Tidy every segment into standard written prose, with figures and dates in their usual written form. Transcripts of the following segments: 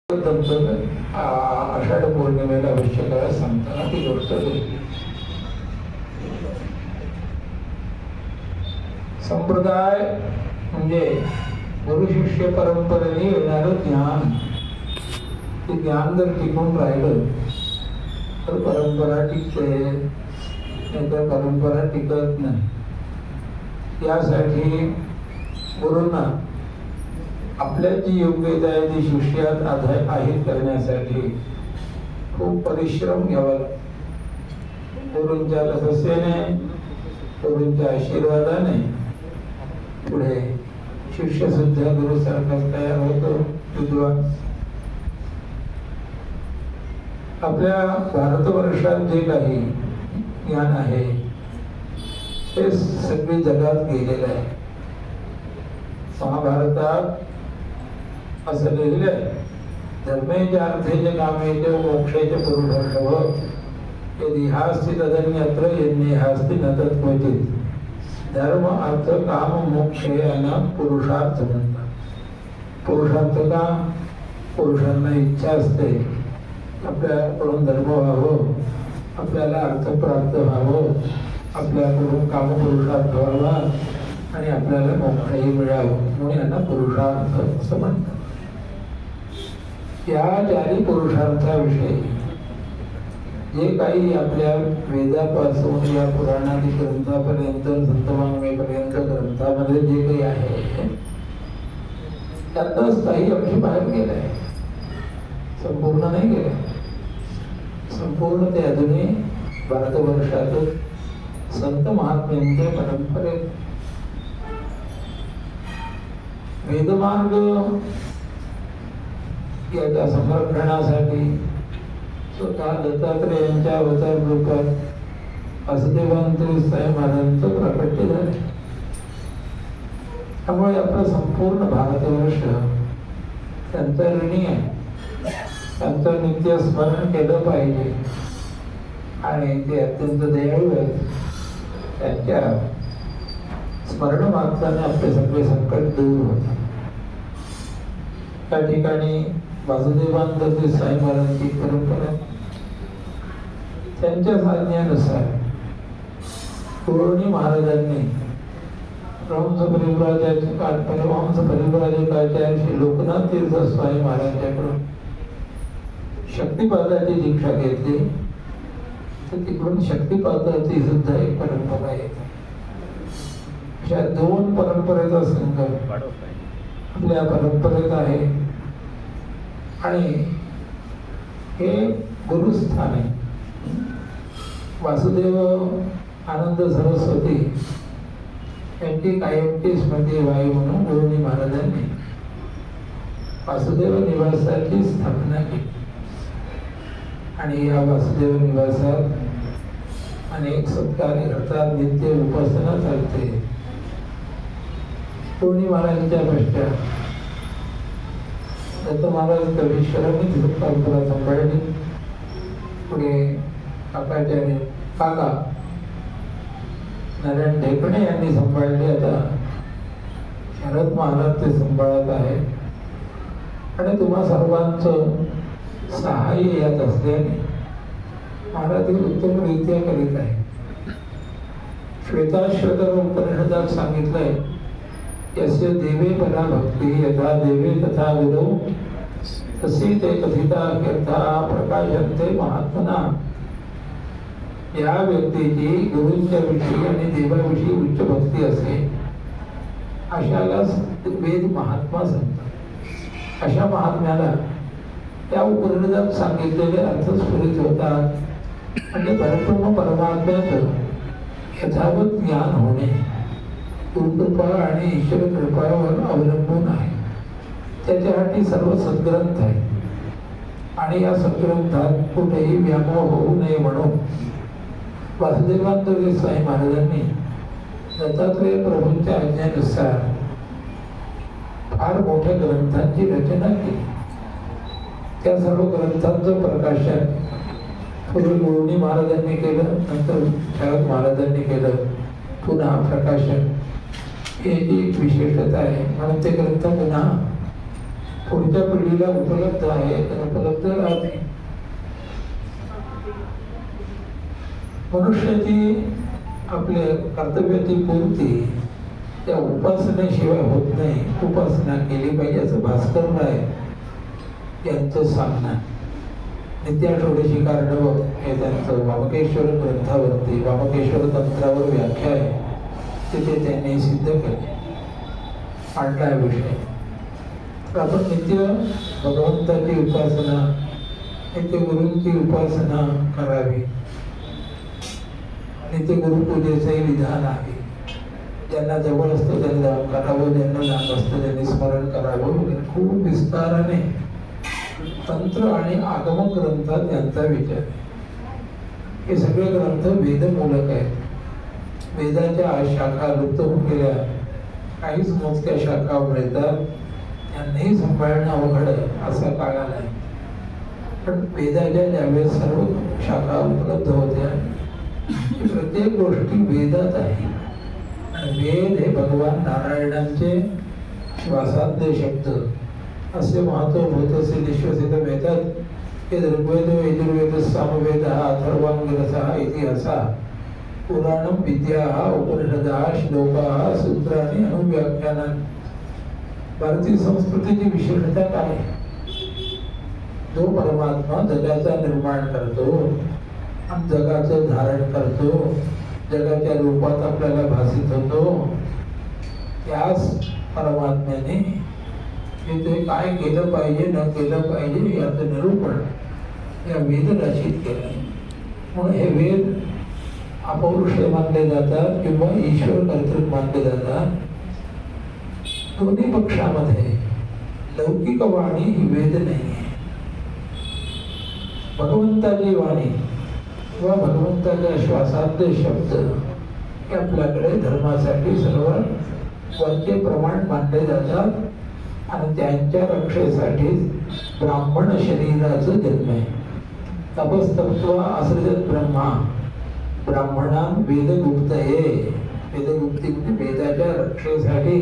आषाढ पौर्णिमेला आवश्यक सांगताना ती गोष्ट संप्रदाय म्हणजे गुरु शिष्य परंपरेने येणारं ज्ञान. ते ज्ञान जर टिकून राहिलं तर परंपरा टिकते, नाहीतर परंपरा टिकत नाही. त्यासाठी गुरुंना आपल्या जी योग्यता आहे ती शिष्यात आहित करण्यासाठी खूप परिश्रम घ्यावा लागतो. गुरूंच्या लसस्याने, गुरूंच्या आशीर्वादाने पुढे शिष्य सुद्धा गुरु सारखा तयार होतो, विद्वान. आपल्या भारतवर्षात जे काही ज्ञान आहे ते सगळे जगात गेलेलं आहे. महाभारतात असं लिहिलंय, धर्मेचे अर्थेचे कामेचे मोक्षेचे पुरुषर्षभ यदिहास्ति तदन्यत्र यन्नेहास्ति न तत्क्वचित्. धर्म अर्थ काम मोक्ष यांना पुरुषार्थ म्हणतात. पुरुषार्थ का? पुरुषांना इच्छा असते आपल्याकडून धर्म व्हावं, आपल्याला अर्थ प्राप्त व्हावं, आपल्याकडून काम पुरुषार्थ व्हावा आणि आपल्याला मोक्षही मिळावं, म्हणून यांना पुरुषार्थ असं म्हणतात. या चारी पुरुषार्थाविषयी जे काही आपल्या वेदापासून या पुराणादी ग्रंथापर्यंत, संतवाङ्मयपर्यंत ग्रंथामध्ये जे काही आहे त्यातच काही अंशी बाहेर गेलाय, संपूर्ण नाही गेलाय. संपूर्ण ते अजूनही भारतवर्षातच संत महात्म्यांच्या परंपरेत वेदमार्ग याच्या संरक्षणासाठी स्वतः दत्तात्रेयांच्या अवतार रूपात वासुदेवानंद साई महाराजांचं प्राकट्य झाले. त्यामुळे आपलं संपूर्ण भारतवर्ष त्यांचा ऋणी आहे. त्यांचं नित्य स्मरण केलं पाहिजे आणि ते अत्यंत दयाळू आहेत. त्यांच्या स्मरण मात्राने आपले सगळे संकट दूर होतात. त्या ठिकाणी वासुदेवानंद साई महाराजांची परंपरा त्यांच्या सांगण्यानुसार पूर्णी महाराजांनी परमहंस परिव्राजकाचार्य श्री लोकनाथ तीर्थ स्वामी महाराजांच्याकडून शक्तिपादाची दीक्षा घेतली. तर तिकडून शक्तिपादाची सुद्धा एक परंपरा येते. अशा दोन परंपरेचा संगम आपल्या परंपरेत आहे आणि हे गुरुस्थान आहे. वासुदेव आनंद सरस्वती यांची कायमची स्मृती व्हावी म्हणून गुरुनी महाराजांनी वासुदेव निवासाची स्थापना केली आणि या वासुदेव निवासात अनेक सत्कार्य घडतात, नित्य उपासना चालते. गुरुनी महाराजांच्या पश्चात दत्त महाराज कवीश्वरांनी परंपरा सांभाळली. पुढे काका नारायण ढेकणे यांनी सांभाळले. आता शरद महाराज ते सांभाळत आहेत आणि तुम्हा सर्वांचं सहाय्य यात असल्याने महाराज उत्तमरित्या करीत आहे. श्वेताश्वतर उपनिषदात सांगितलंय, यस्य देवे परा भक्ती यथा देवे तथा गुरु तसी ते कथिता कीर्ता प्रकाशन्ते महात्मना. या व्यक्तीची गुरूंच्या विषयी आणि देवाविषयी उच्च भक्ती असते, अशालाच वेद महात्मा सांगतात. अशा महात्म्याला त्या उपनिषदात सांगितलेले अर्थ स्फुरित होतात. म्हणजे परब्रह्म परमात्म्याचं यथावत ज्ञान होणे गुरुकृपा आणि ईश्वर कृपावर अवलंबून आहे. त्याच्यासाठी सर्व सद्ग्रंथ आहे आणि या सद्ग्रंथात कुठेही व्यामोह होऊ नये म्हणून वासुदेवानंद स्वामी महाराजांनी दत्तात्रेय प्रभूंच्या आज्ञेनुसार फार मोठ्या ग्रंथांची रचना केली. त्या सर्व ग्रंथांचं प्रकाशन पूर्वी गुरुनी महाराजांनी केलं, नंतर शरद महाराजांनी केलं. पुन्हा प्रकाशन हे जी एक विशेषता आहे म्हणून ते ग्रंथ पुन्हा पुढच्या पिढीला उपलब्ध आहे तर उपलब्ध राहते. मनुष्याची आपल्या कर्तव्याची पूर्ती त्या उपासनेशिवाय होत नाही. उपासना केली पाहिजे असं भास्कर राय यांचं सांगणं. नित्याषोडशी कारणव हे त्यांचं वामकेश्वर ग्रंथावरती, वामकेश्वर तंत्रावर व्याख्या आहे, तिथे त्यांनी सिद्ध केले, मांडला आहे विषय. तर आपण नित्य भगवंताची उपासना, नित्य गुरूंची उपासना करावी. नित्य गुरुपूजेचंही विधान आहे. ज्यांना जवळ असतं त्यांनी जाऊन करावं, ज्यांना लांब असतं त्यांनी स्मरण करावं वगैरे खूप विस्ताराने तंत्र आणि आगम ग्रंथात यांचा विचार. हे सगळे ग्रंथ वेदमूलक आहेत. वेदाच्या शाखा लुप्त होऊन गेल्या, काहीच मोजक्या शाखा मिळतात, त्यांनाही सांभाळणं अवघड आहे असा काळ आलाय. पण वेदाच्या ज्यावेळेस सर्व शाखा उपलब्ध होत्या, प्रत्येक गोष्टी वेदात आहे. आणि वेद हे भगवान नारायणांचे श्वासाद्य शब्द असे महत्वभूत असे निश्वसित वेदात की ऋग्वेद, यजुर्वेद, सामवेद, अथर्वांगिरसः इतिहासा, पुराणम, विद्या, उपनिषदः, श्लोका, सूत्रांनी अनुव्याख्यानांनी. भारतीय संस्कृतीची विशेषता काय? जो परमात्मा जगाचा निर्माण करतो आणि जगाचं धारण करतो, जगाच्या रूपात आपल्याला भासित होतो, त्याच परमात्म्याने ते काय केलं पाहिजे न केलं पाहिजे याचं निरूपण या वेदराशीत केलं. म्हणून हे वेद अपौरुषेय मानले जातात किंवा ईश्वर कर्तृक मानले जातात. दोन्ही पक्षामध्ये लौकिक वाणी ही वेद नाही आहे. भगवंताची वाणी किंवा भगवंताच्या श्वासाद्य शब्द हे आपल्याकडे धर्मासाठी सर्वात वरचे प्रमाण मानले जातात. आणि त्यांच्या रक्षेसाठी ब्राह्मण शरीराचं जन्म आहे. तपस्तत्वा असृजत ब्रह्मा ब्राह्मणां वेदगुप्तये. वेदगुप्ती म्हणजे वेदाच्या रक्षेसाठी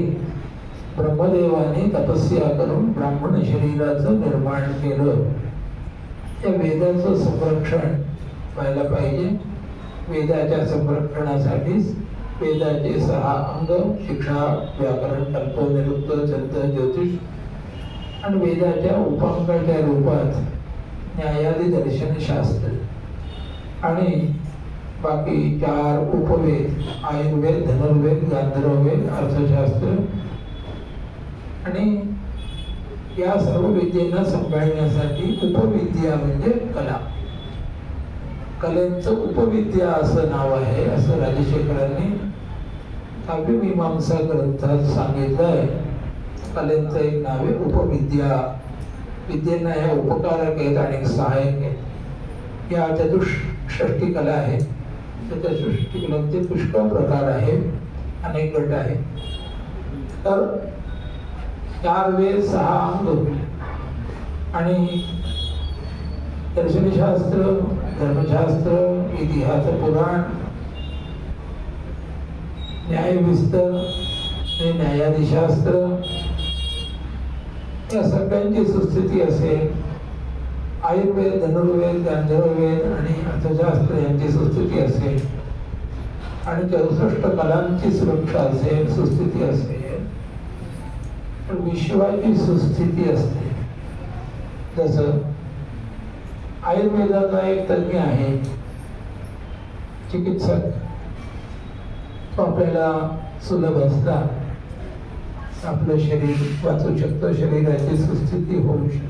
ब्रह्मदेवाने तपस्या करून ब्राह्मण शरीराचं निर्माण केलं. त्या वेदाचं संरक्षण व्हायला पाहिजे. वेदाच्या संरक्षणासाठीच वेदाचे 6 अंग शिक्षा, व्याकरण, कल्प, निरुक्त, छंद, ज्योतिष आणि वेदाच्या उपांगाच्या रूपात न्यायादी दर्शन शास्त्र आणि बाकी 4 उपवेद, आयुर्वेद, धनुर्वेद, गांधर्ववेद, अर्थशास्त्र. आणि या सर्व विद्येला सांभाळण्यासाठी उपविद्या म्हणजे कला. कलेचं उपविद्या असं नाव आहे असं राजशेखरांनी काव्यमीमांसा ग्रंथात सांगितलं आहे. कलेचं एक नाव आहे उपविद्या. विद्येना ह्या उपकारक आहेत आणि सहाय्यक आहेत. या चतुष्षष्टी कला आहेत. त्या चतुष्षष्टी कलांचे पुष्कळ प्रकार आहेत, अनेक गट आहेत. तर 4 वेद, 6 अंग आणि दर्शनशास्त्र, धर्मशास्त्र, इतिहास, पुराण, न्यायविस्तर, न्यायाधीशास्त्र या सगळ्यांची सुस्थिती असेल. आयुर्वेद, धनुर्वेद, गांधर्ववेद आणि अर्थशास्त्र यांची सुस्थिती असेल आणि 64 कलांची सुरक्षा असेल, सुस्थिती असेल. तर विश्वाची सुस्थिती असते. जसं आयुर्वेदाचा एक तज्ञ आहे, चिकित्सक. तो आपल्याला सुलभ असता आपलं शरीर वाचू शकतो, शरीराची सुस्थिती होऊ शकते.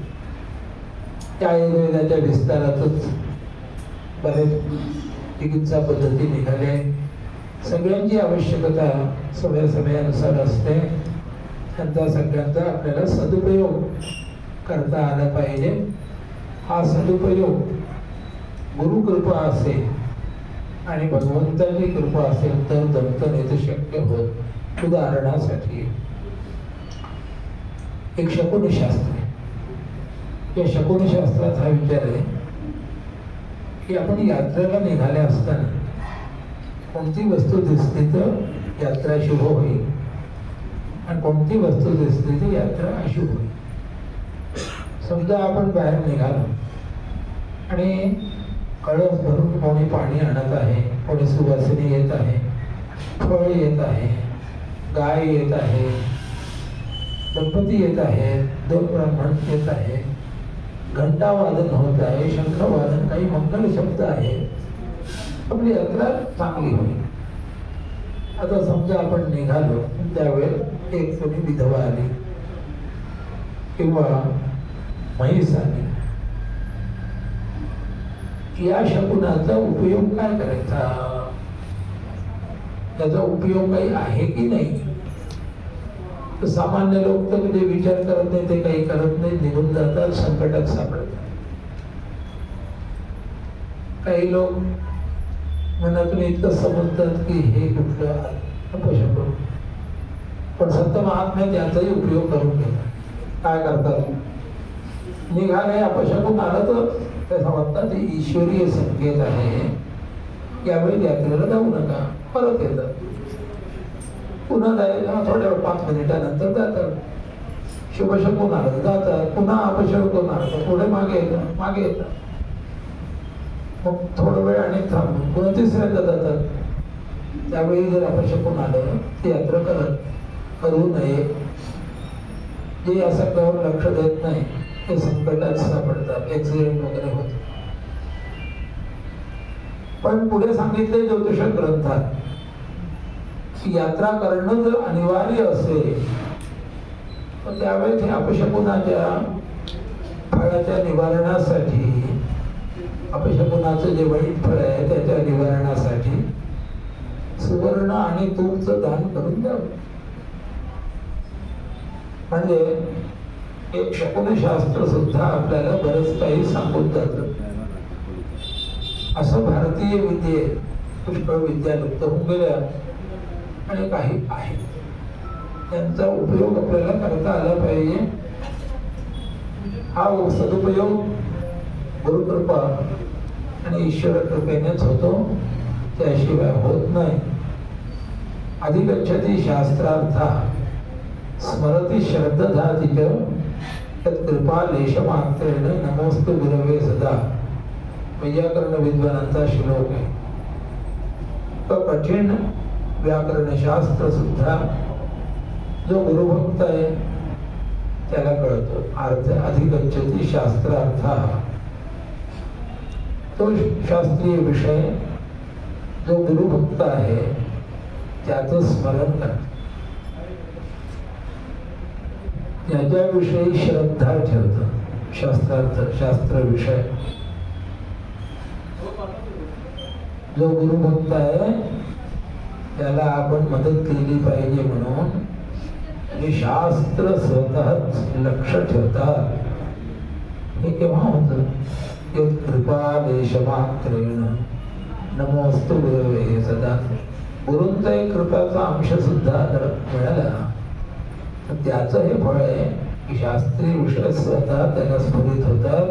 त्या आयुर्वेदाच्या विस्तारातच बरेच चिकित्सा पद्धती निघाल्या. सगळ्यांची आवश्यकता समयानुसार असते. त्यांचा सगळ्यांचा आपल्याला सदुपयोग करता आला पाहिजे. हा सदुपयोग गुरुकृपा असेल आणि भगवंताची कृपा असेल तर जमतं, नाही तर शक्य होत. उदाहरणासाठी एक शकुनशास्त्र आहे. या शकुनशास्त्रात हा विचार आहे की आपण यात्रेला निघाले असताना कोणती वस्तू दिसते तर यात्रा शुभ होईल आणि कोणती वस्तू दिसते तर यात्रा अशुभ होईल. समजा आपण बाहेर निघालो आणि कळस भरून कोणी पाणी आणत आहे, कोणी सुवासिनी येत आहे, फळ येत आहे, गाय येत आहे, दंपती येत आहेत, 2 ब्राह्मण येत आहे, घंटा वादन होत आहे, शंख वादन, काही मंगल शब्द आहे, आपली यात्रा चांगली होईल. आता समजा आपण निघालो, त्यावेळेस एक कोणी विधवा आली किंवा म्हैस आली, या शकुनाचा उपयोग काय करायचा? त्याचा उपयोग काही आहे की नाही? तर सामान्य लोक तर कधी विचार करत नाही, ते काही करत नाही, निघून जातात, संकटात सापडतात. काही लोक मनातून इतकं समजतात की हे कुठलं अपशकुन, पण संत महात्मे त्यांचाही उपयोग करून घेतात. काय करतात? निघाले, अपशकुन आलं तर ते समजतात ते ईश्वरीय संकेत आहे, यावेळी यात्रेला जाऊ नका, परत येतात. पुन्हा जायला थोड्या 5 मिनिटानंतर जातात. शुभशकुन आलं जातात, पुन्हा अपशकुन आलं पुढे मागे येतात. मग थोडा वेळ आणि थांबून पुन्हा तिसऱ्यांदा जातात. त्यावेळी जर अपशकुन आलं ती यात्रा करू नये. जे या सगळ्यावर लक्ष देत नाही ते संकटात सापडतात, ऍक्सिडेंट वगैरे होते. पण पुढे सांगितले ज्योतिष ग्रंथात की यात्रा करणं जर अनिवार्य असेल तर त्यावेळेस अपशकुनाच्या फळाच्या निवारणासाठी, अपशकुनाचं जे वाईट फळ आहे त्याच्या निवारणासाठी सुवर्ण आणि तूपचं दान करून द्यावं. म्हणजे एक शकुनशास्त्र सुद्धा आपल्याला बरंच काही सांगून जातं. असं भारतीय विद्येत पुष्कळ विद्या लुप्त होऊन गेल्या आणि काही आहे, त्यांचा उपयोग आपल्याला करता आला पाहिजे. हा सदुपयोग गुरुकृपा आणि ईश्वर कृपेनेच होतो, त्याशिवाय होत नाही. अधिगच्छति शास्त्रार्था स्मरति श्रद्धधाति च तत्कृपा लेशमात्रेण नमोस्तु गुरवे सदा. वैयाकरण विद्वानांचा श्लोक आहे. तो कठीण व्याकरणशास्त्र सुद्धा जो गुरुभक्त आहे त्याला कळतो. अर्थ अधिगच्छति शास्त्रार्था, तो शास्त्रीय विषय जो गुरुभक्त आहे त्याचं स्मरण करतो, त्याच्याविषयी श्रद्धा ठेवतो. शास्त्रार्थ, शास्त्र विषय जो गुरुभक्त आहे त्याला आपण मदत केली पाहिजे म्हणून हे शास्त्र स्वतःच लक्ष ठेवतात. हे केव्हा होतं? कृपा लेशमात्रेण नमोस्तु गुरवे सदा. गुरूंचा एक कृपाचा अंश सुद्धा जर मिळाला तर त्याचं हे फळ आहे की शास्त्रीय विषय स्वतः त्याला स्फुरित होतात,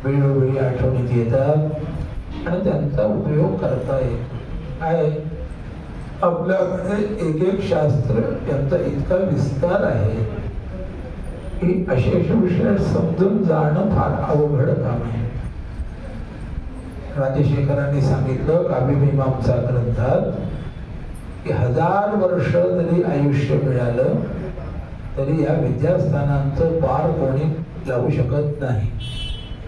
वेळोवेळी आठवणीत येतात आणि त्यांचा उपयोग करता येतो. काय आपल्याकडे एक शास्त्र यांचा इतका विस्तार आहे की अशेष विषय समजून जाणं फार अवघड काम आहे. राजशेखरांनी सांगितलं काव्यमीमांसा ग्रंथात की 1000 वर्ष जरी आयुष्य मिळालं तरी या विद्यास्थानांचं पार कोणी लावू शकत नाही.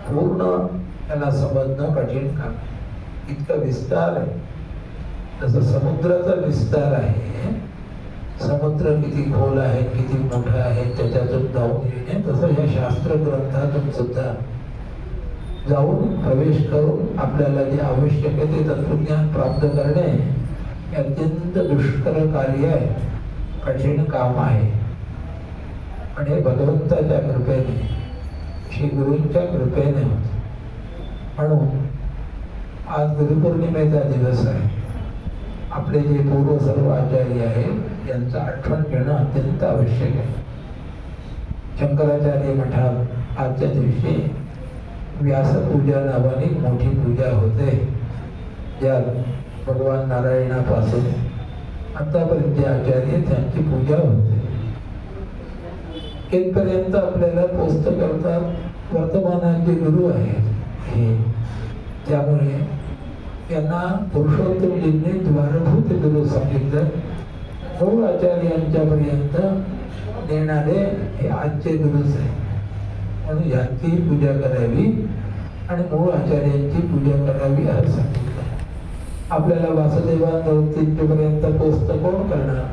पूर्ण त्याला समजणं कठीण काम आहे. इतका विस्तार आहे. जसं समुद्राचा विस्तार आहे, समुद्र किती खोल आहे, किती मोठा आहे, त्याच्यातून जाऊन येणे, तसं या शास्त्र ग्रंथातून सुद्धा जाऊन प्रवेश करून आपल्याला जे आवश्यक आहे ते तत्वज्ञान प्राप्त करणे हे अत्यंत दुष्कर कार्य आहे, कठीण काम आहे. आणि हे भगवंताच्या कृपेने, श्री गुरूंच्या कृपेने होते. म्हणून आज गुरुपौर्णिमेचा दिवस आहे. आपले जे पूर्व सर्व आचार्य आहेत यांचं आठवण घेणं अत्यंत आवश्यक आहे. शंकराचार्य मठात आजच्या दिवशी व्यासपूजा नावाने मोठी पूजा होते, ज्यात भगवान नारायणापासून आतापर्यंत आचार्य त्यांची पूजा होते. इथपर्यंत आपल्याला पोस्ट करतात वर्तमानाचे गुरु आहेत हे. त्यामुळे यांना पुरुषोत्तमजींनी द्वारभूत गुरु सांगितलं. मूळ आचार्यांच्यापर्यंत नेणारे हे आजचे गुरुच आहे. म्हणून यांची पूजा करावी आणि मूळ आचार्यांची पूजा करावी असं सांगितलं. आपल्याला वासुदेवांपर्यंत पोचतं कोण करणार?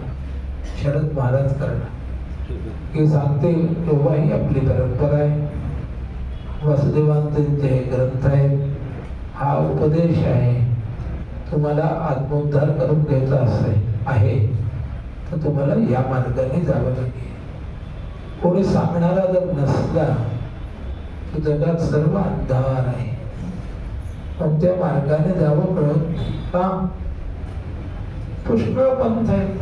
शरद महाराज करणार. हे सांगते तेव्हा ही आपली परंपरा आहे. वासुदेवांचे हे ग्रंथ आहेत. हा उपदेश आहे. तुम्हाला आत्मोद्धार करून घ्यायचा आहे तर तुम्हाला या मार्गाने जावं लागेल. कोणी सांगणारा जर नसला तर जगात सर्व अंधार आहे. पण त्या मार्गाने जावं कळत का? पुष्कळ पंथ आहेत.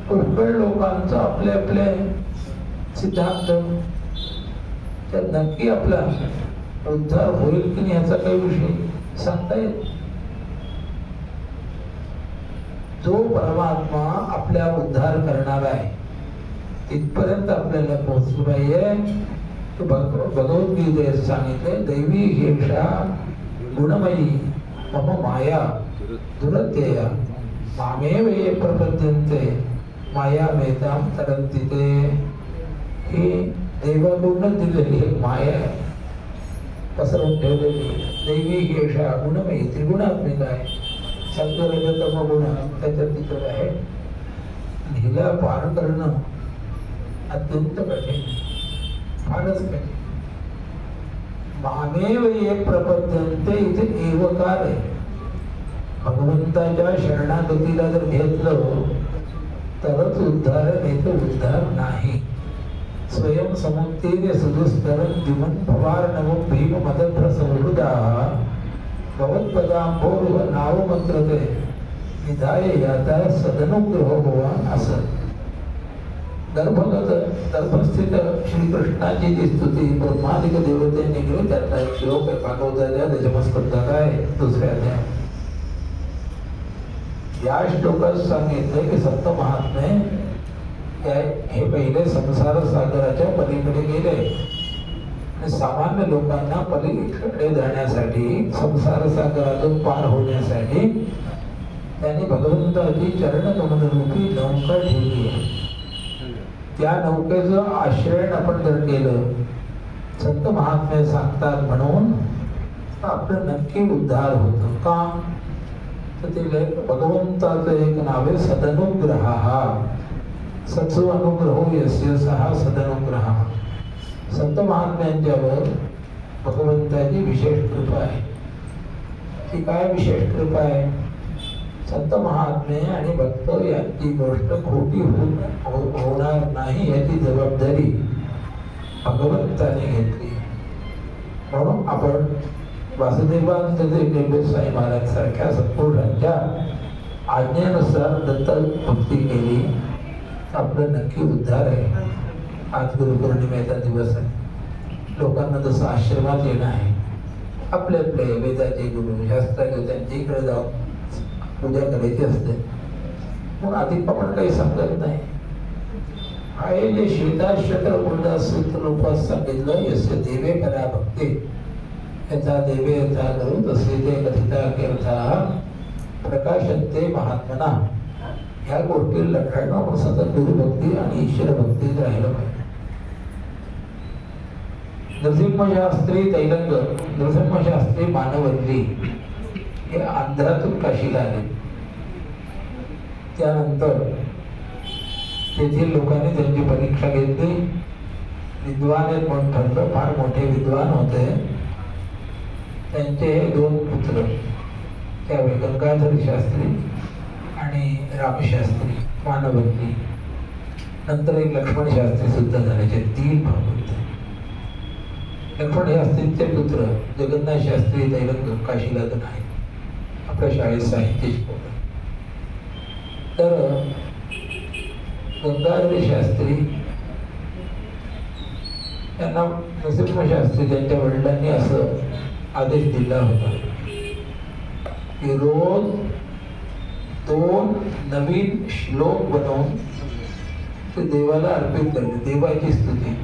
पुष्कळ लोकांचं आपले आपले सिद्धांत. तर नक्की आपला उद्धार होईल की नाही याचा काही विषय सांगता येत. जो परमात्मा आपल्या उद्धार करणार आहे तिथपर्यंत आपल्याला पोहोचलं पाहिजे. भगवद्गीतेत सांगितले, दैवी हेषा गुणमयी मम माया दुरत्यया मामेव ये प्रपद्यन्ते माया वेदाम तरन्ति ते. ही देवाकडून दिलेली एक माया आहे, पसरवून ठेवलेली. दैवी हेषा गुणमयी त्रिगुणात्मिक आहे. सत्वरजतम गुण त्याच्यात तिथं आहे. हिला पार करणं अत्यंत कठीण, फारच कठीण. मामेव ये प्रपद्यन्ते इथे एवकार आहे. भगवंताच्या शरणागतीला जर घेतलं तरच उद्धार, नाही तर उद्धार नाही. स्वयं समुक्तीने सुदुस्तरं दिमन भवार्णवं भीम मदप्रसवृदा भवत्पदांभोरुह नावमंत्रते निधाय याता सदनुग्रहो भवान. असं गर्भस्थित श्रीकृष्णाची जी स्तुती ब्रह्मादिक देवतेने केली त्याचा एक श्लोक आहे भागवताच्या दशमस्कंदात आहे, दुसऱ्या अध्यायात. या श्लोकात सांगितलं की संत महात्मे हे पहिले संसार सागराच्या पलीकडे गेले आणि सामान्य लोकांना पलीकडे जाण्यासाठी, संसार सागरातून पार होण्यासाठी त्यांनी भगवंताची चरणकमलरूपी नौका ठेवली आहे. त्या नौकेचं आश्रयण आपण जर केलं, संत महात्मे सांगतात म्हणून आपलं नक्की उद्धार होतो. का तर ते भगवंताचं एक नाव आहे सदनुग्रह. सत्सु अनुग्रहो यस्य सहा सदनुग्रह. संत महात्म्यांच्यावर भगवंताची विशेष कृपा आहे. ती काय विशेष कृपा आहे? संत महात्मे आणि भक्त यांची गोष्ट खोटी होणार नाही याची जबाबदारी भगवंताने घेतली. म्हणून आपण वासुदेवानंद जे साई महाराज सारख्या सत्पुरुषांच्या आज्ञेनुसार दत्त भक्ती केली, आपलं नक्की उद्धार आहे. आज गुरुपौर्णिमेचा दिवस आहे. लोकांना जसं आश्रमात येणं आहे, आपले आपले वेदाचे गुरु शास्त्राचे त्यांच्या इकडे जाऊन पूजा करायची असते. मग अधिक आपण काही सांगत नाही. आहे जे श्वेताश्वतर गुरुदास रूपात सांगितलं, यस्य देवे करा भक्ती यथा देवे यथा करू तसे ते कथिता कीर्था प्रकाशन्ते महात्मना. ह्या गोष्टी लक्षात आपण सतत गुरुभक्ती आणि ईश्वर भक्तीत राहिलं पाहिजे. नृसिंहशास्त्री तैलंग, नृसिंहशास्त्री मानवल्ली हे आंध्रातून काशीला आले. त्यानंतर तेथील लोकांनी त्यांची परीक्षा घेतली. विद्वान आहेत म्हणून ठरलं. फार मोठे विद्वान होते. त्यांचे दोन पुत्र त्यावेळी गंगाधर शास्त्री आणि रामशास्त्री मानवल्ली. नंतर एक लक्ष्मण शास्त्री सुद्धा झाल्याचे 3 भाऊ होते. लक्ष्मण शास्त्रीचे पुत्र जगन्नाथ शास्त्री दैलंग काशीला तर आहे, आपल्या शाळेत साहित्य शिकवलं. तर गंगाधर शास्त्री त्यांना नृसिंहशास्त्री त्यांच्या वडिलांनी असं आदेश दिला होता की रोज 2 नवीन श्लोक बनवून ते देवाला अर्पित करते. देवाची स्तुती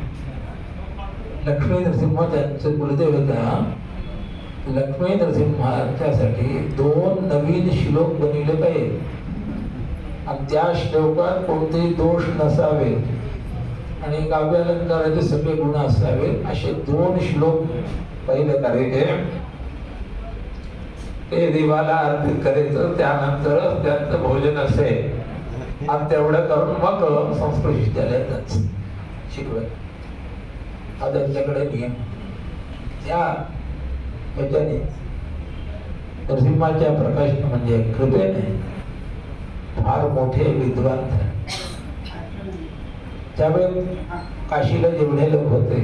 लक्ष्मी नरसिंह त्यांचं कुलदेवता लक्ष्मी नरसिंहाच्यासाठी 2 नवीन श्लोक बनविले पाहिजे आणि त्या श्लोकात कोणतेही दोष नसावे आणि काव्यालंकाराचे सगळे गुण असावे असे 2 श्लोक पहिले करायचे. ते देवाला अर्पित करायचं, त्यानंतर त्यांचं भोजन असेल आणि तेवढं करून मग संस्कृत विद्यालयात जायचं शिकवायचं. हा त्यांच्याकडे नियम. त्या ह्याच्याने नरसिंहाच्या प्रकाशन म्हणजे कृपेने फार मोठे विद्वान झाले. त्यावेळी काशीला जेवढे लोक होते